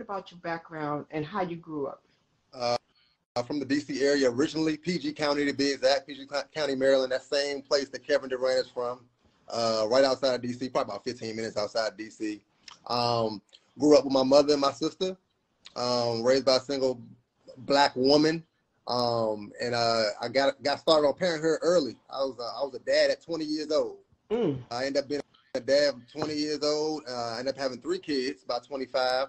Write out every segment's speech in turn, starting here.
about your background and how you grew up. From the D.C. area originally, PG County to be exact, PG County, Maryland, that same place that Kevin Durant is from, right outside of D.C., probably about 15 minutes outside of D.C. Grew up with my mother and my sister, raised by a single black woman, and I got started on parenthood early. I was a dad at 20 years old. I ended up being a dad at 20 years old. I ended up having 3 kids, about 25.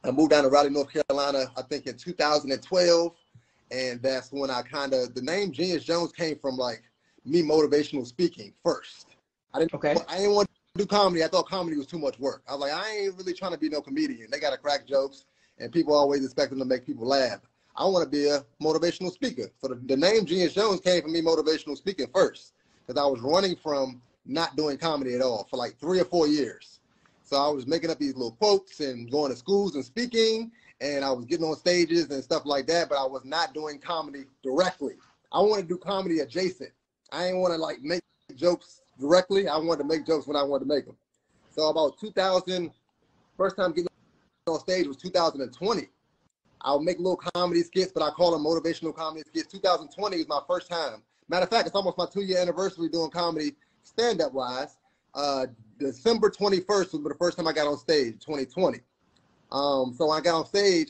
I moved down to Raleigh, North Carolina, I think in 2012, and that's when the name Genius Jones came from, like, me motivational speaking first. I didn't want to do comedy. I thought comedy was too much work. I was like, I ain't really trying to be no comedian. They got to crack jokes, and people always expect them to make people laugh. I want to be a motivational speaker. So the name Genius Jones came from me motivational speaking first, because I was running from not doing comedy at all for like 3 or 4 years. So I was making up these little quotes and going to schools and speaking, and I was getting on stages and stuff like that, but I was not doing comedy directly. I wanted to do comedy adjacent. I didn't want to, like, make jokes directly. I wanted to make jokes when I wanted to make them. So about 2000, first time getting on stage was 2020. I'll make little comedy skits, but I call them motivational comedy skits. 2020 was my first time. Matter of fact, it's almost my 2-year anniversary doing comedy stand-up wise. December 21st was the first time I got on stage, 2020. So when I got on stage,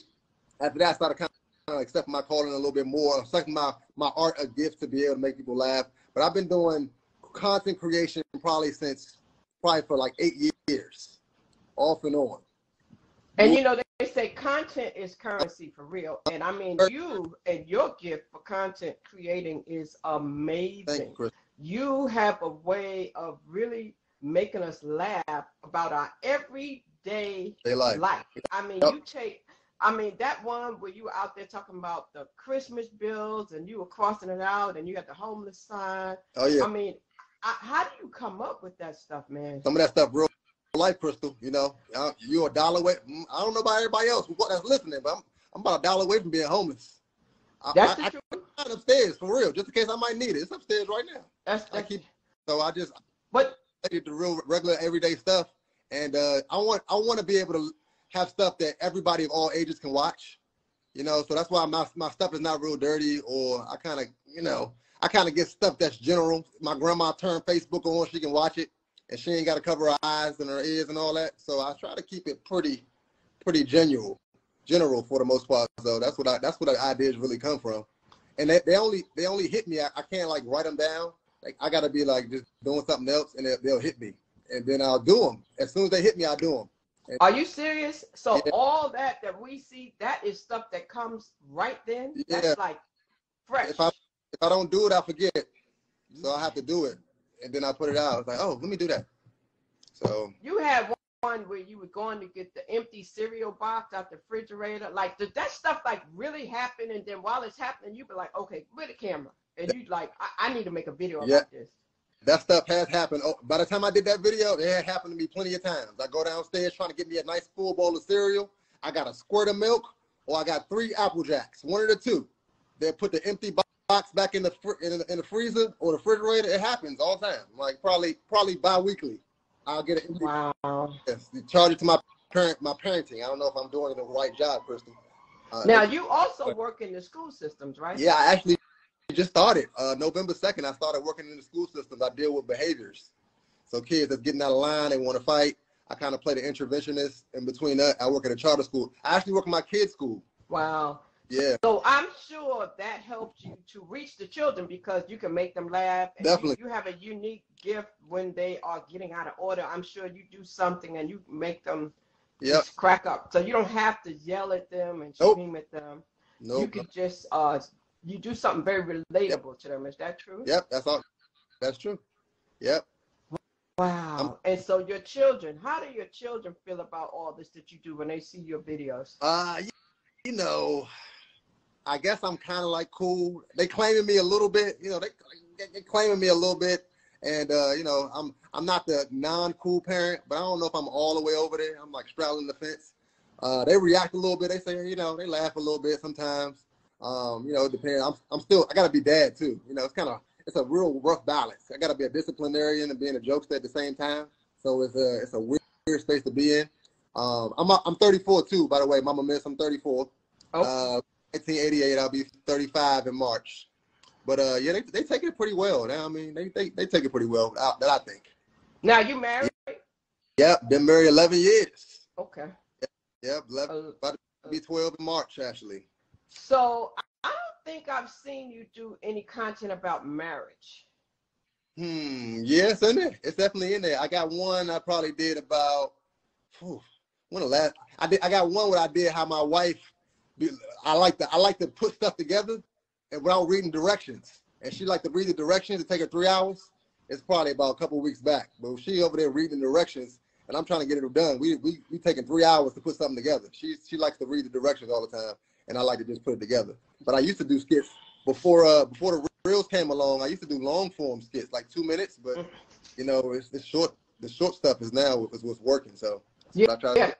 after that, I started kind of accepting my calling a little bit more, accepting my art a gift to be able to make people laugh. But I've been doing content creation probably for like 8 years, off and on. And you know, they say content is currency for real. And I mean, you and your gift for content creating is amazing. Thank you, Chris. You have a way of really making us laugh about our everyday life. I mean, that one where you were out there talking about the Christmas bills and you were crossing it out and you had the homeless sign. Oh, yeah. I mean, how do you come up with that stuff, man? Some of that stuff real life, Crystal, you know. You're $1 away. I don't know about everybody else that's listening, but I'm about $1 away from being homeless. That's the truth. I'm upstairs, for real, just in case I might need it. It's upstairs right now. But the real regular everyday stuff, and I want to be able to have stuff that everybody of all ages can watch, you know. So that's why my stuff is not real dirty, or I kind of get stuff that's general. My grandma turned Facebook on; she can watch it, and she ain't got to cover her eyes and her ears and all that. So I try to keep it pretty general for the most part. So that's what the ideas really come from, and they only hit me. I can't, like, write them down. Like, I gotta be, like, just doing something else, and they'll hit me, and then I'll do them. As soon as they hit me, I'll do them. And are you serious? So yeah. All that we see, that is stuff that comes right then? That's like fresh. If I don't do it, I forget. So I have to do it, and then I put it out. It's like, oh, let me do that. So you had one where you were going to get the empty cereal box out the refrigerator. Like, did that stuff, like, really happen? And then while it's happening, you be like, okay, where the camera? And you like, I need to make a video about this. That stuff has happened. Oh, by the time I did that video, it had happened to me plenty of times. I go downstairs trying to get me a nice full bowl of cereal. I got a squirt of milk, or I got 3 Apple Jacks, one of the two. They'll put the empty box back in the freezer or the refrigerator. It happens all the time. Like, probably bi-weekly. I'll get it. Wow. Yes, charge it to my parenting. I don't know if I'm doing the right job, Crystal. Now, you also work in the school systems, right? Yeah, I actually just started. November 2nd, I started working in the school systems. I deal with behaviors. So kids that's getting out of line, they want to fight. I kind of play the interventionist. In between that, I work at a charter school. I actually work in my kids' school. Wow. Yeah. So I'm sure that helps you to reach the children because you can make them laugh. And definitely. You have a unique gift when they are getting out of order. I'm sure you do something and you make them just crack up. So you don't have to yell at them and scream at them. You can just you do something very relatable to them. Is that true? Yep, that's true. Yep. Wow. And so your children, how do your children feel about all this that you do when they see your videos? You know, I guess I'm kind of like cool. They claiming me a little bit, you know, they claiming me a little bit. And, you know, I'm not the non-cool parent, but I don't know if I'm all the way over there. I'm like straddling the fence. They react a little bit. They say, you know, they laugh a little bit sometimes. You know, it depends. I got to be dad too. You know, it's a real rough balance. I got to be a disciplinarian and being a jokester at the same time. So it's a weird space to be in. I'm 34 too, by the way. Mama Miss, I'm 34. Oh. 1988, I'll be 35 in March. But yeah, they take it pretty well. Now, I mean, they take it pretty well, that I think. Now you married? Yep, been married 11 years. Okay. Yep, 11, about to be 12 in March, actually. So I don't think I've seen you do any content about marriage. Yeah, it's in there. It's definitely in there. I got one I probably did about, when the last, I got one where I did how my wife, I like to put stuff together and without reading directions. And she like to read the directions. It take her 3 hours. It's probably about a couple of weeks back. But she over there reading the directions, and I'm trying to get it done. We taking 3 hours to put something together. She likes to read the directions all the time, and I like to just put it together. But I used to do skits before the reels came along. I used to do long form skits, like 2 minutes. But you know, it's the short stuff is what's working. So yeah.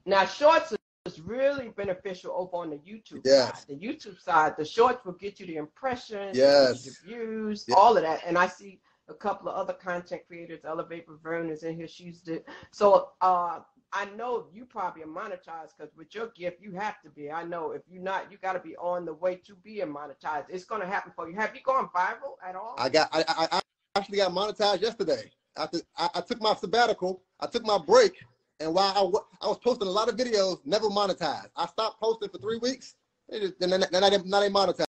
Now shorts is really beneficial over on the YouTube side. The YouTube side, the shorts will get you the impressions, the views, all of that. And I see a couple of other content creators, Elevate Verne is in here. She's the I know you probably are monetized because with your gift you have to be. I know if you're not, you got to be on the way to being monetized. It's going to happen for you. Have you gone viral at all? I actually got monetized yesterday. I took my sabbatical. I took my break. And while I was posting a lot of videos, never monetized. I stopped posting for 3 weeks. Then they monetized.